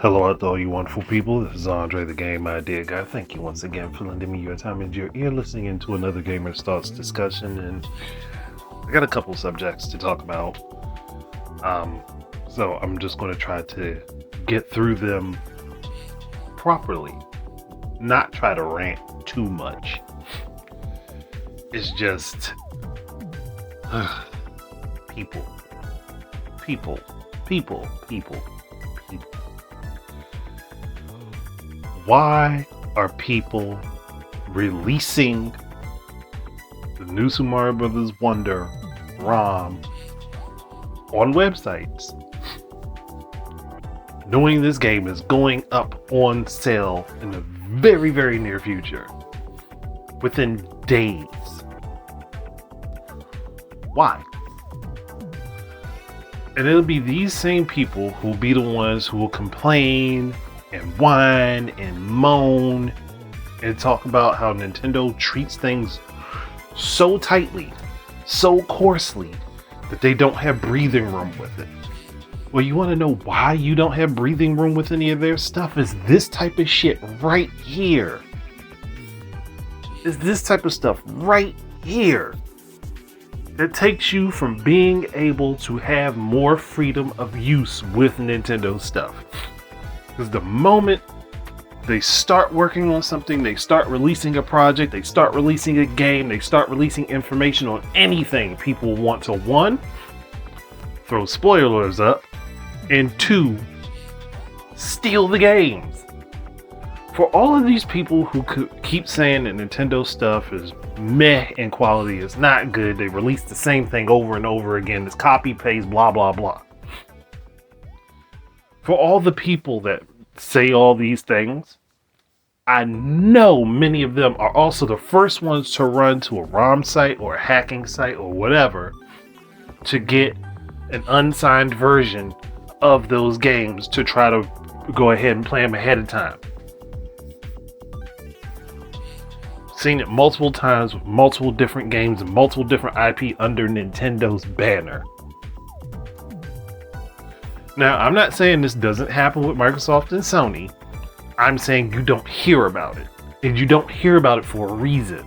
Hello out to all you wonderful people. This is Andre, the Game Idea Guy. Thank you once again for lending me your time and your ear, listening into another Gamer's Thoughts discussion. And I got a couple subjects to talk about. So I'm just going to try to get through them properly. Not try to rant too much. It's just people. Why are people releasing the new Super Mario Bros. Wonder ROM on websites, knowing this game is going up on sale in the very, very near future, within days? Why? And it'll be these same people who'll be the ones who will complain and whine and moan and talk about how Nintendo treats things so tightly, so coarsely, that they don't have breathing room with it. Well, you want to know why you don't have breathing room with any of their stuff? Is this type of shit right here. Is this type of stuff right here. It takes you from being able to have more freedom of use with Nintendo stuff. Because the moment they start working on something, they start releasing a project, they start releasing a game, they start releasing information on anything, people want to, one, throw spoilers up, and two, steal the games. For all of these people who keep saying that Nintendo stuff is meh in quality, is not good, they release the same thing over and over again, it's copy paste, blah blah blah. For all the people that say all these things, I know many of them are also the first ones to run to a ROM site or a hacking site or whatever to get an unsigned version of those games to try to go ahead and play them ahead of time. Seen it multiple times with multiple different games and multiple different IP under Nintendo's banner. Now, I'm not saying this doesn't happen with Microsoft and Sony. I'm saying you don't hear about it. And you don't hear about it for a reason.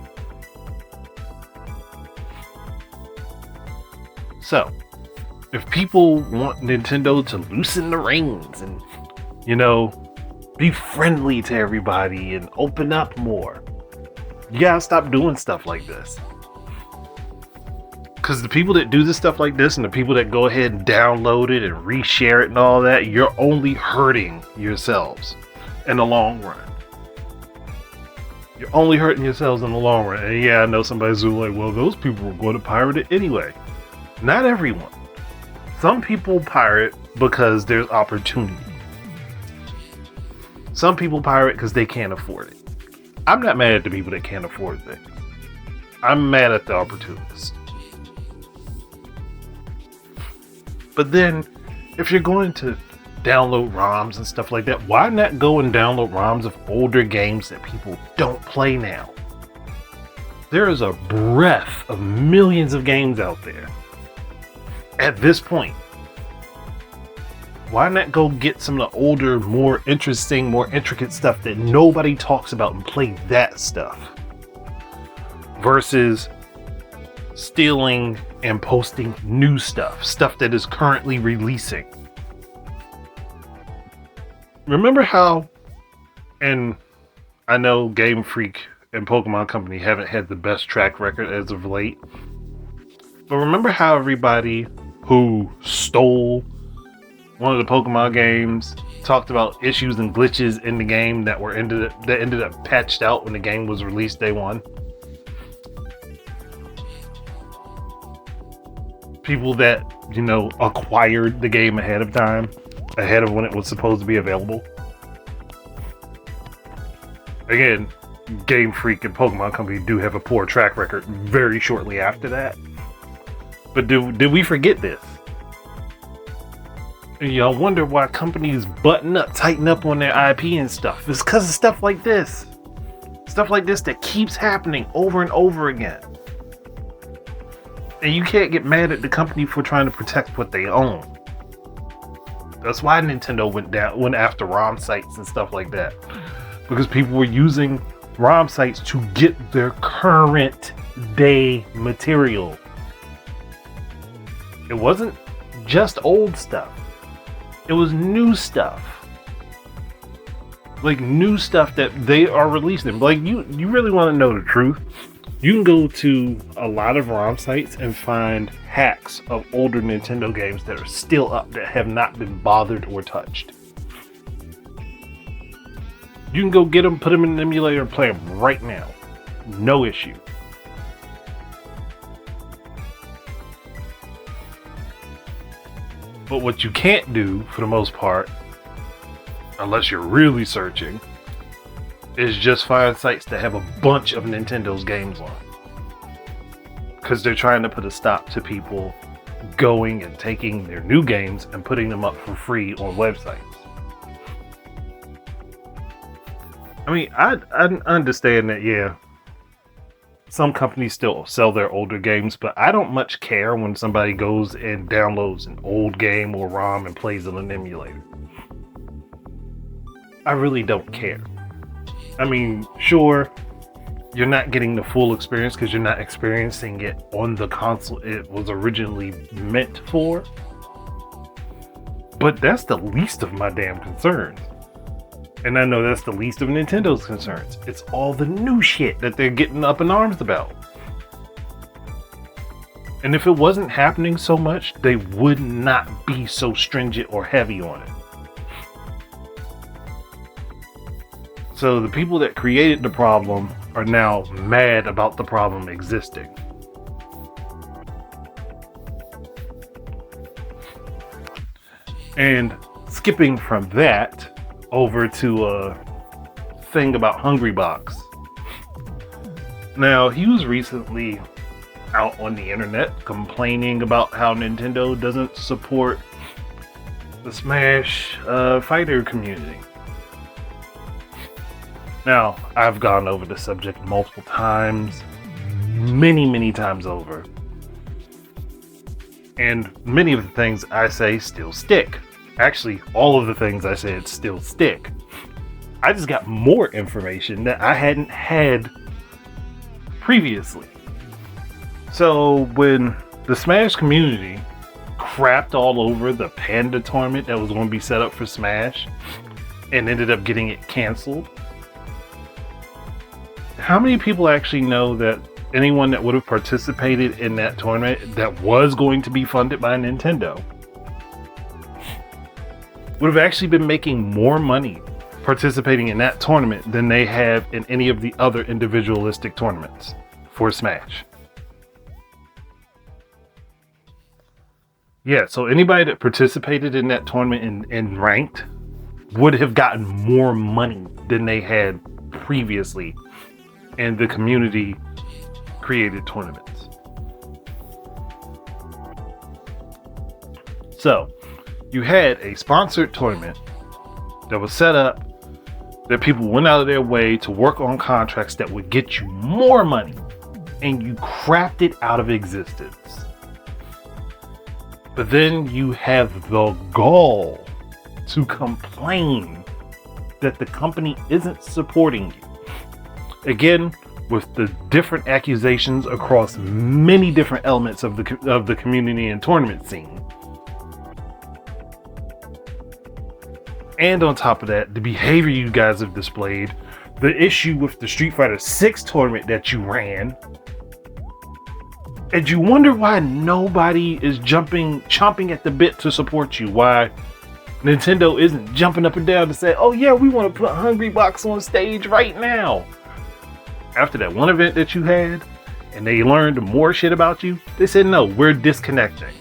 So, if people want Nintendo to loosen the reins and, be friendly to everybody and open up more, you gotta stop doing stuff like this. Because the people that do this stuff like this and the people that go ahead and download it and reshare it and all that, you're only hurting yourselves in the long run. You're only hurting yourselves in the long run. And yeah, I know somebody's like, well, those people were going to pirate it anyway. Not everyone. Some people pirate because there's opportunity. Some people pirate because they can't afford it. I'm not mad at the people that can't afford things. I'm mad at the opportunists. But then, if you're going to download ROMs and stuff like that, why not go and download ROMs of older games that people don't play now? There is a breadth of millions of games out there. At this point, why not go get some of the older, more interesting, more intricate stuff that nobody talks about and play that stuff? Versus stealing and posting new stuff that is currently releasing. Remember how, and I know Game Freak and Pokemon Company haven't had the best track record as of late, but remember how everybody who stole one of the Pokemon games talked about issues and glitches in the game that ended up patched out when the game was released day one? People that, acquired the game ahead of time, ahead of when it was supposed to be available. Again, Game Freak and Pokemon Company do have a poor track record very shortly after that. But did we forget this? And y'all wonder why companies button up, tighten up on their IP and stuff. It's because of stuff like this. Stuff like this that keeps happening over and over again. And you can't get mad at the company for trying to protect what they own. That's why Nintendo went after ROM sites and stuff like that, because people were using ROM sites to get their current day material. It wasn't just old stuff. It was new stuff. Like new stuff that they are releasing. Like you really want to know the truth? You can go to a lot of ROM sites and find hacks of older Nintendo games that are still up that have not been bothered or touched. You can go get them, put them in an emulator, and play them right now. No issue. But what you can't do, for the most part, unless you're really searching, is just find sites that have a bunch of Nintendo's games on. Because they're trying to put a stop to people going and taking their new games and putting them up for free on websites. I mean, I understand that, yeah, some companies still sell their older games, but I don't much care when somebody goes and downloads an old game or ROM and plays it on an emulator. I really don't care. I mean, sure, you're not getting the full experience because you're not experiencing it on the console it was originally meant for. But that's the least of my damn concerns. And I know that's the least of Nintendo's concerns. It's all the new shit that they're getting up in arms about. And if it wasn't happening so much, they would not be so stringent or heavy on it. So the people that created the problem are now mad about the problem existing. And skipping from that over to a thing about HungryBox. Now, he was recently out on the internet complaining about how Nintendo doesn't support the Smash fighter community. Now, I've gone over the subject multiple times, many times over. And many of the things I say still stick. Actually, all of the things I said still stick. I just got more information that I hadn't had previously. So when the Smash community crapped all over the Panda tournament that was going to be set up for Smash and ended up getting it canceled, how many people actually know that anyone that would have participated in that tournament that was going to be funded by Nintendo would have actually been making more money participating in that tournament than they have in any of the other individualistic tournaments for Smash? Yeah, so anybody that participated in that tournament in Ranked would have gotten more money than they had previously in the community created tournaments. So you had a sponsored tournament that was set up that people went out of their way to work on contracts that would get you more money, and you crapped it out of existence. But then you have the gall to complain that the company isn't supporting you. Again, with the different accusations across many different elements of the community and tournament scene. And on top of that, the behavior you guys have displayed, the issue with the Street Fighter 6 tournament that you ran, and you wonder why nobody is chomping at the bit to support you. Why Nintendo isn't jumping up and down to say, oh yeah, we want to put HungryBox on stage right now. After that one event that you had, and they learned more shit about you, they said, no, we're disconnecting.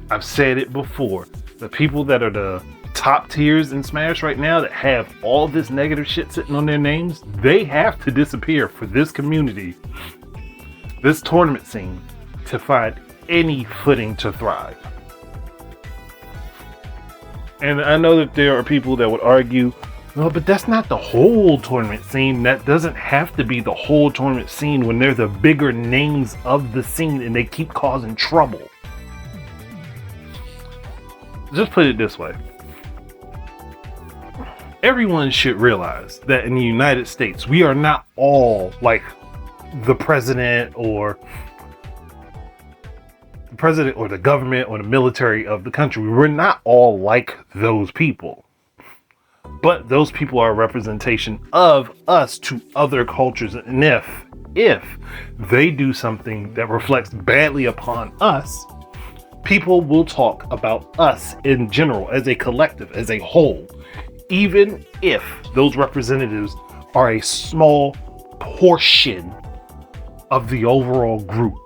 I've said it before. The people that are the top tiers in Smash right now that have all this negative shit sitting on their names, they have to disappear for this community, this tournament scene, to find any footing to thrive. And I know that there are people that would argue, well, but that's not the whole tournament scene. That doesn't have to be the whole tournament scene when they're the bigger names of the scene and they keep causing trouble. just put it this way. Everyone should realize that in the United States, we are not all like the president or the government or the military of the country. We're not all like those people. But those people are a representation of us to other cultures. And if they do something that reflects badly upon us, people will talk about us in general, as a collective, as a whole, even if those representatives are a small portion of the overall group.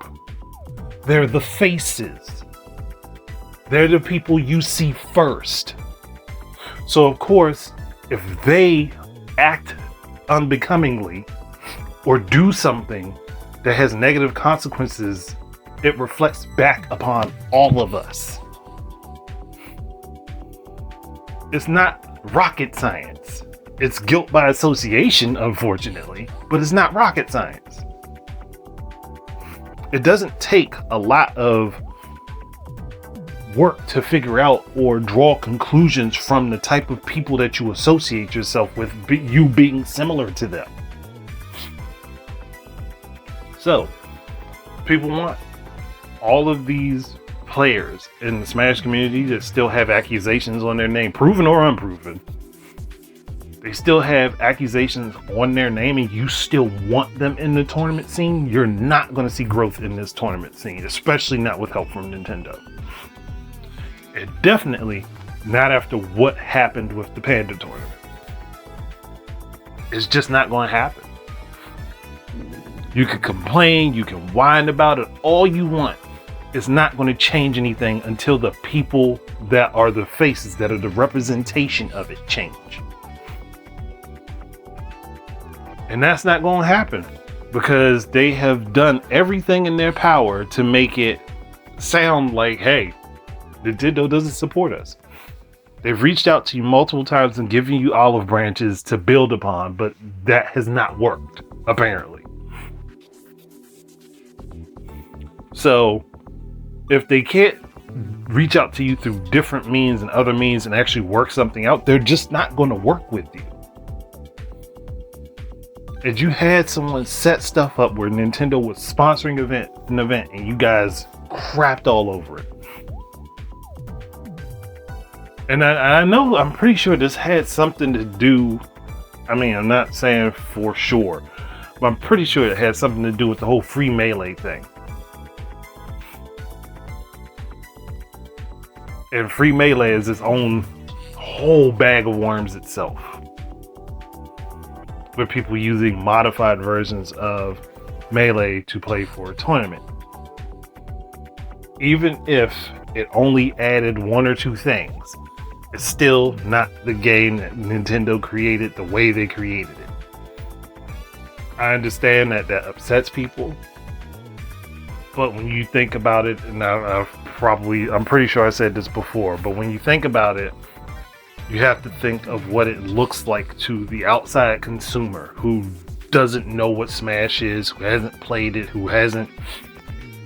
They're the faces. They're the people you see first. So of course, if they act unbecomingly or do something that has negative consequences, it reflects back upon all of us. It's not rocket science. It's guilt by association, unfortunately, but it's not rocket science. It doesn't take a lot of work to figure out or draw conclusions from the type of people that you associate yourself with, you being similar to them. So, people want all of these players in the Smash community that still have accusations on their name, proven or unproven. They still have accusations on their name and you still want them in the tournament scene. You're not going to see growth in this tournament scene, especially not with help from Nintendo. And definitely not after what happened with the Panda tournament. It's just not going to happen. You can complain, you can whine about it all you want. It's not going to change anything until the people that are the faces, that are the representation of it, change. And that's not going to happen because they have done everything in their power to make it sound like, hey, Nintendo doesn't support us. They've reached out to you multiple times and given you olive branches to build upon, but that has not worked, apparently. So, if they can't reach out to you through different means and other means and actually work something out, they're just not going to work with you. And you had someone set stuff up where Nintendo was sponsoring an event and you guys crapped all over it. And I'm pretty sure this had something to do, I'm not saying for sure, but I'm pretty sure it had something to do with the whole free Melee thing. And free Melee is its own whole bag of worms itself, with people using modified versions of Melee to play for a tournament. Even if it only added one or two things, it's still not the game that Nintendo created the way they created it. I understand that upsets people, but when you think about it, and I'm pretty sure I said this before, but when you think about it, you have to think of what it looks like to the outside consumer who doesn't know what Smash is, who hasn't played it, who hasn't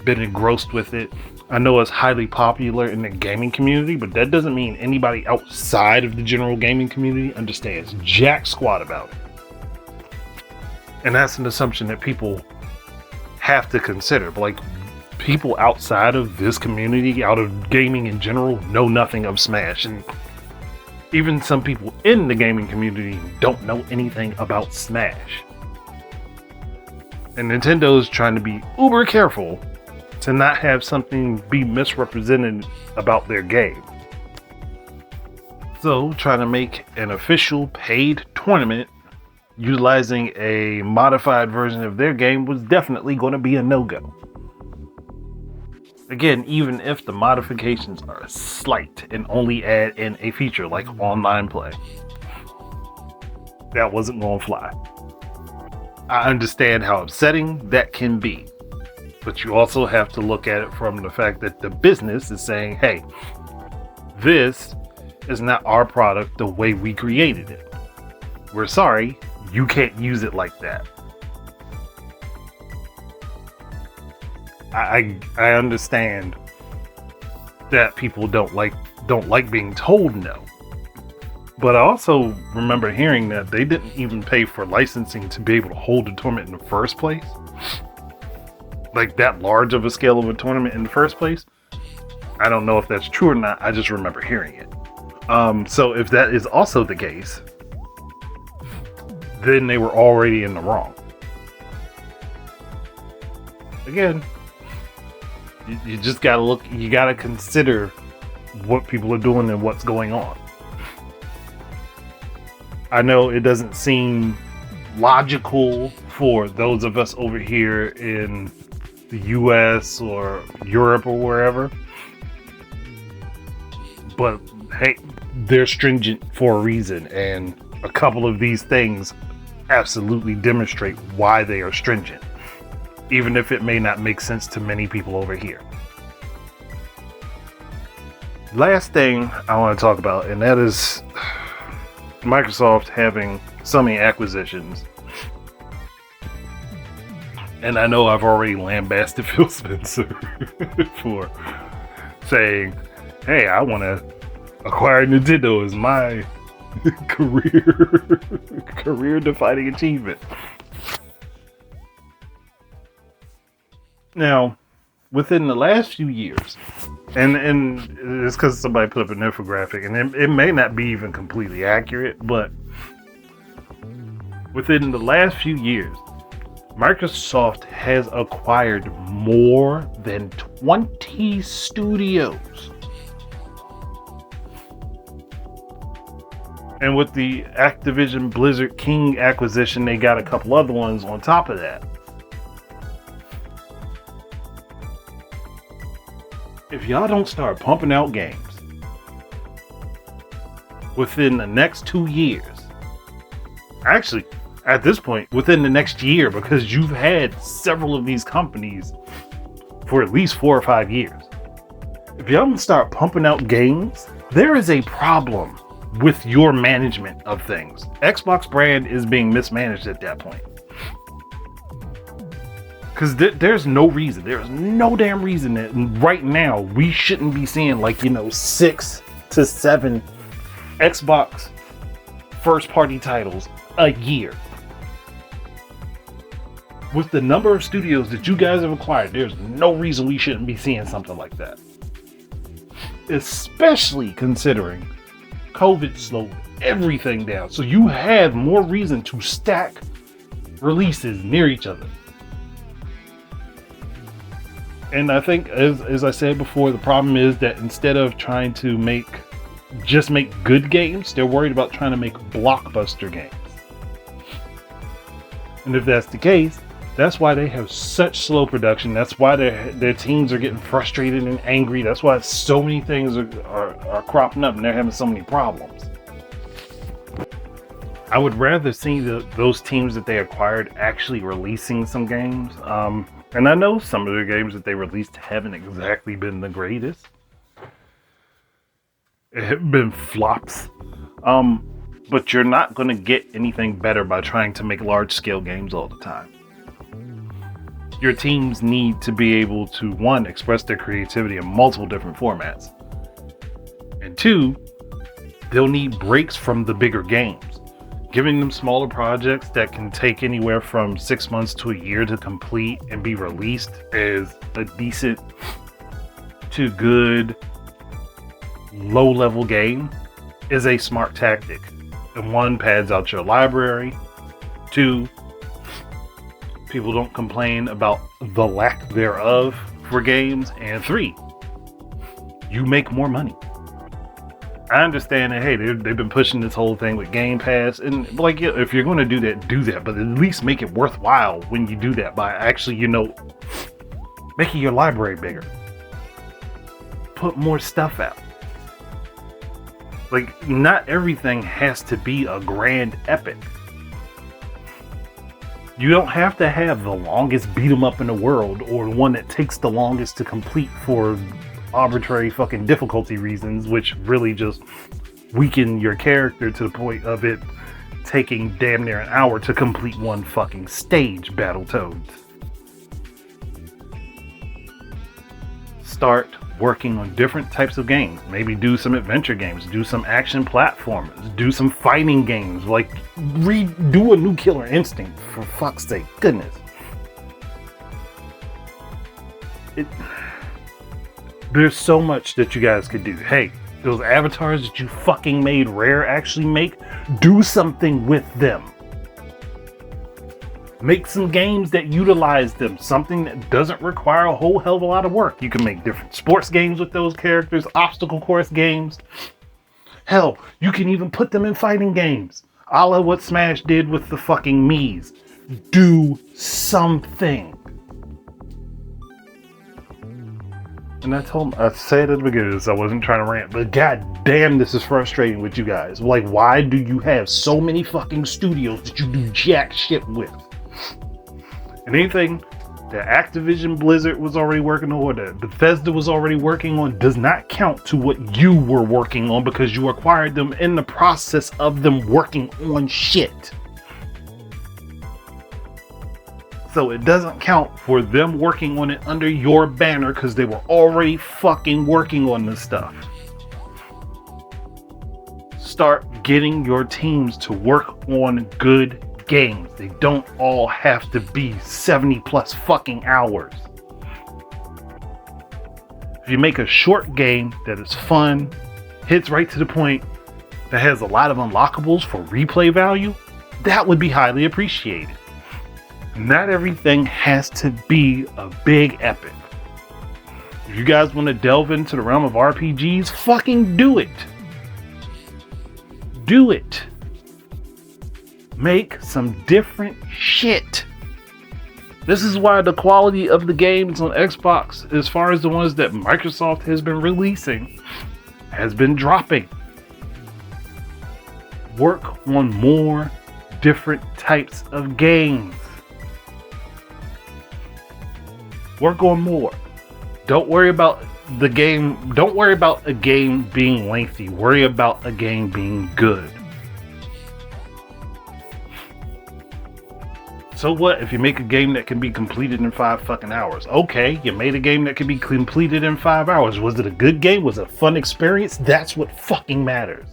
been engrossed with it. I know it's highly popular in the gaming community, but that doesn't mean anybody outside of the general gaming community understands jack squat about it. And that's an assumption that people have to consider. But like, people outside of this community, out of gaming in general, know nothing of Smash. And even some people in the gaming community don't know anything about Smash. And Nintendo is trying to be uber careful to not have something be misrepresented about their game. So, trying to make an official paid tournament utilizing a modified version of their game was definitely going to be a no-go. Again, even if the modifications are slight and only add in a feature like online play, that wasn't going to fly. I understand how upsetting that can be, but you also have to look at it from the fact that the business is saying, hey, this is not our product the way we created it. We're sorry, you can't use it like that. I understand that people don't like being told no. But I also remember hearing that they didn't even pay for licensing to be able to hold a tournament in the first place. Like that large of a scale of a tournament in the first place. I don't know if that's true or not. I just remember hearing it. So if that is also the case, then they were already in the wrong. Again, you just gotta look, you gotta consider what people are doing and what's going on. I know it doesn't seem logical for those of us over here in the US or Europe or wherever, but hey, they're stringent for a reason, and a couple of these things absolutely demonstrate why they are stringent, even if it may not make sense to many people over here. Last thing I want to talk about, and that is Microsoft having so many acquisitions. And I know I've already lambasted Phil Spencer for saying, hey, I want to acquire Nintendo as my career defining achievement. Now, within the last few years, and it's because somebody put up an infographic, and it may not be even completely accurate, but within the last few years, Microsoft has acquired more than 20 studios. And with the Activision Blizzard King acquisition, they got a couple other ones on top of that. If y'all don't start pumping out games within the next 2 years, actually, at this point, within the next year, because you've had several of these companies for at least 4 or 5 years. If y'all don't start pumping out games, there is a problem with your management of things. Xbox brand is being mismanaged at that point. Because there's no reason, there's no damn reason that right now we shouldn't be seeing 6 to 7 Xbox first party titles a year. With the number of studios that you guys have acquired, there's no reason we shouldn't be seeing something like that. Especially considering COVID slowed everything down. So you have more reason to stack releases near each other. And I think, as I said before, the problem is that instead of trying to just make good games, they're worried about trying to make blockbuster games. And if that's the case, that's why they have such slow production. That's why their teams are getting frustrated and angry. That's why so many things are cropping up and they're having so many problems. I would rather see those teams that they acquired actually releasing some games. And I know some of the games that they released haven't exactly been the greatest. It have been flops. But you're not going to get anything better by trying to make large-scale games all the time. Your teams need to be able to, one, express their creativity in multiple different formats. And two, they'll need breaks from the bigger games. Giving them smaller projects that can take anywhere from 6 months to a year to complete and be released as a decent to good low-level game is a smart tactic. And one, pads out your library. Two, people don't complain about the lack thereof for games. And three, you make more money. I understand that, hey, they've been pushing this whole thing with Game Pass, and if you're going to do that, do that, but at least make it worthwhile when you do that by actually, making your library bigger. Put more stuff out. Not everything has to be a grand epic. You don't have to have the longest beat 'em up in the world, or one that takes the longest to complete for arbitrary fucking difficulty reasons, which really just weaken your character to the point of it taking damn near an hour to complete one fucking stage, Battletoads. Start working on different types of games. Maybe do some adventure games, do some action platformers, do some fighting games, like redo a new Killer Instinct, for fuck's sake. Goodness. There's so much that you guys could do. Hey, those avatars that you fucking made Rare actually make, do something with them. Make some games that utilize them, something that doesn't require a whole hell of a lot of work. You can make different sports games with those characters, obstacle course games. Hell, you can even put them in fighting games, a la what Smash did with the fucking Mii's. Do something. And I said at the beginning, so I wasn't trying to rant, but god damn, this is frustrating with you guys. Like, why do you have so many fucking studios that you do jack shit with? And anything that Activision Blizzard was already working on, or that Bethesda was already working on, does not count to what you were working on, because you acquired them in the process of them working on shit. So it doesn't count for them working on it under your banner, because they were already fucking working on this stuff. Start getting your teams to work on good games. They don't all have to be 70 plus fucking hours. If you make a short game that is fun, hits right to the point, that has a lot of unlockables for replay value, that would be highly appreciated. Not everything has to be a big epic. If you guys want to delve into the realm of RPGs, fucking do it. Do it. Make some different shit. This is why the quality of the games on Xbox, as far as the ones that Microsoft has been releasing, has been dropping. Work on more different types of games. Work on more. Don't worry about the game. Don't worry about a game being lengthy. Worry about a game being good. So what if you make a game that can be completed in 5 fucking hours? Okay, you made a game that can be completed in 5 hours. Was it a good game? Was it a fun experience? That's what fucking matters.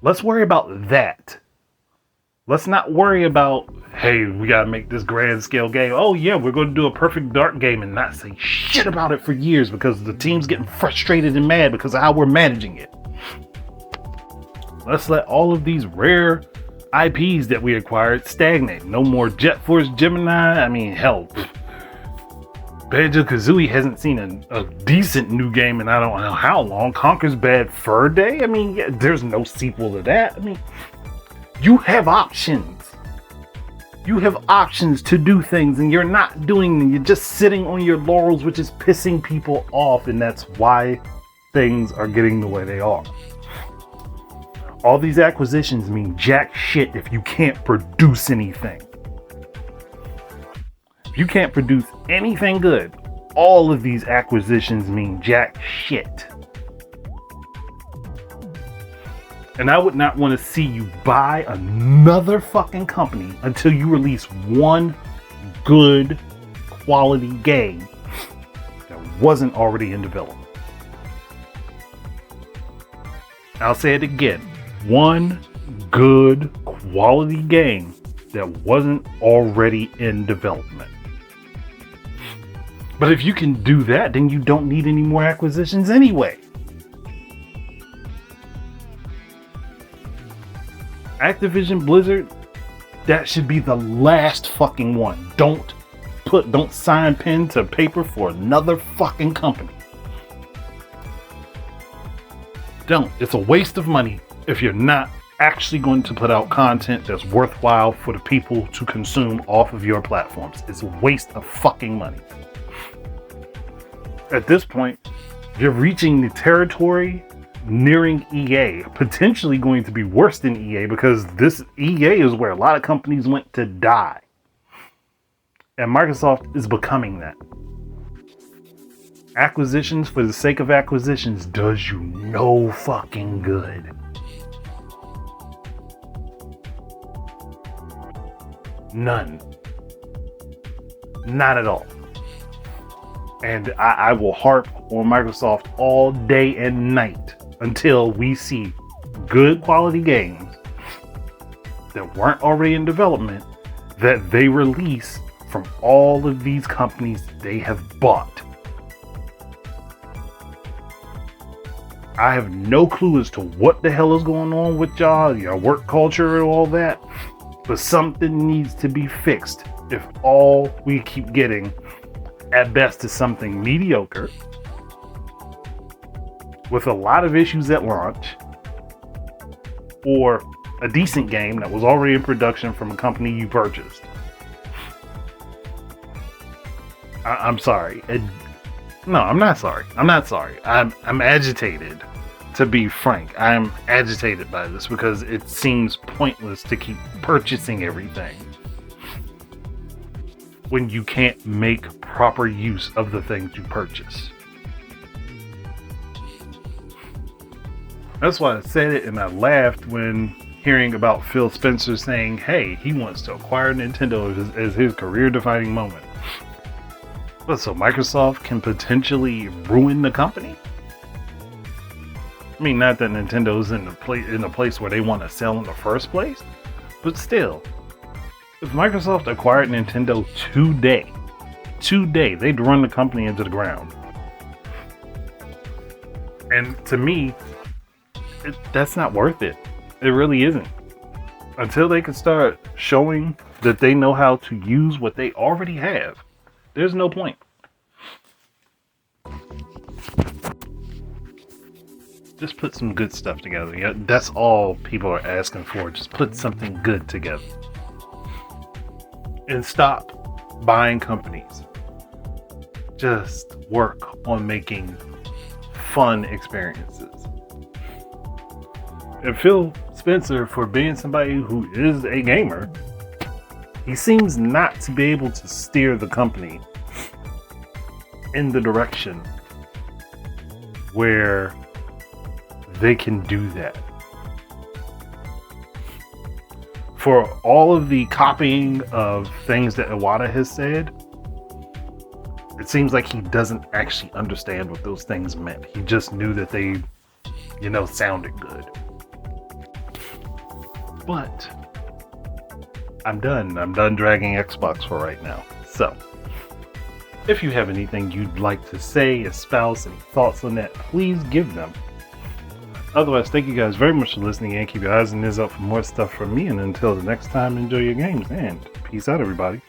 Let's worry about that. Let's not worry about, hey, we gotta make this grand scale game. Oh yeah, we're gonna do a perfect dark game and not say shit about it for years because the team's getting frustrated and mad because of how we're managing it. Let's let all of these rare IPs that we acquired stagnate. No more Jet Force Gemini. I mean, hell, Banjo-Kazooie hasn't seen a decent new game in I don't know how long. Conker's Bad Fur Day. I mean, yeah, there's no sequel to that. I mean, you have options. You have options to do things and you're not doing them. You're just sitting on your laurels, which is pissing people off, and that's why things are getting the way they are. All these acquisitions mean jack shit if you can't produce anything. If you can't produce anything good, all of these acquisitions mean jack shit. And I would not want to see you buy another fucking company until you release one good quality game that wasn't already in development. I'll say it again. One good quality game that wasn't already in development. But if you can do that, then you don't need any more acquisitions anyway. Activision Blizzard, that should be the last fucking one. Don't sign pen to paper for another fucking company. Don't. It's a waste of money if you're not actually going to put out content that's worthwhile for the people to consume off of your platforms. It's a waste of fucking money. At this point, you're reaching the territory nearing EA, potentially going to be worse than EA, because this EA is where a lot of companies went to die. And Microsoft is becoming that. Acquisitions for the sake of acquisitions does you no fucking good. None. Not at all. And I will harp on Microsoft all day and night until we see good quality games that weren't already in development that they release from all of these companies they have bought. I have no clue as to what the hell is going on with y'all, your work culture and all that, but something needs to be fixed if all we keep getting at best is something mediocre with a lot of issues at launch, or a decent game that was already in production from a company you purchased. I'm sorry. No, I'm not sorry. I'm not sorry. I'm agitated, to be frank. I'm agitated by this because it seems pointless to keep purchasing everything when you can't make proper use of the things you purchase. That's why I said it and I laughed when hearing about Phil Spencer saying, hey, he wants to acquire Nintendo as his career-defining moment. But so Microsoft can potentially ruin the company? I mean, not that Nintendo's in a place where they want to sell in the first place, but still, if Microsoft acquired Nintendo today, they'd run the company into the ground. And to me, that's not worth it. It really isn't. Until they can start showing that they know how to use what they already have, there's no point. Just put some good stuff together. Yeah, that's all people are asking for. Just put something good together. And stop buying companies. Just work on making fun experiences. And Phil Spencer, for being somebody who is a gamer, he seems not to be able to steer the company in the direction where they can do that. For all of the copying of things that Iwata has said, it seems like he doesn't actually understand what those things meant. He just knew that they, sounded good. But I'm done. I'm done dragging Xbox for right now. So, if you have anything you'd like to say, espouse, any thoughts on that, please give them. Otherwise, thank you guys very much for listening, and keep your eyes and ears out for more stuff from me. And until the next time, enjoy your games, and peace out, everybody.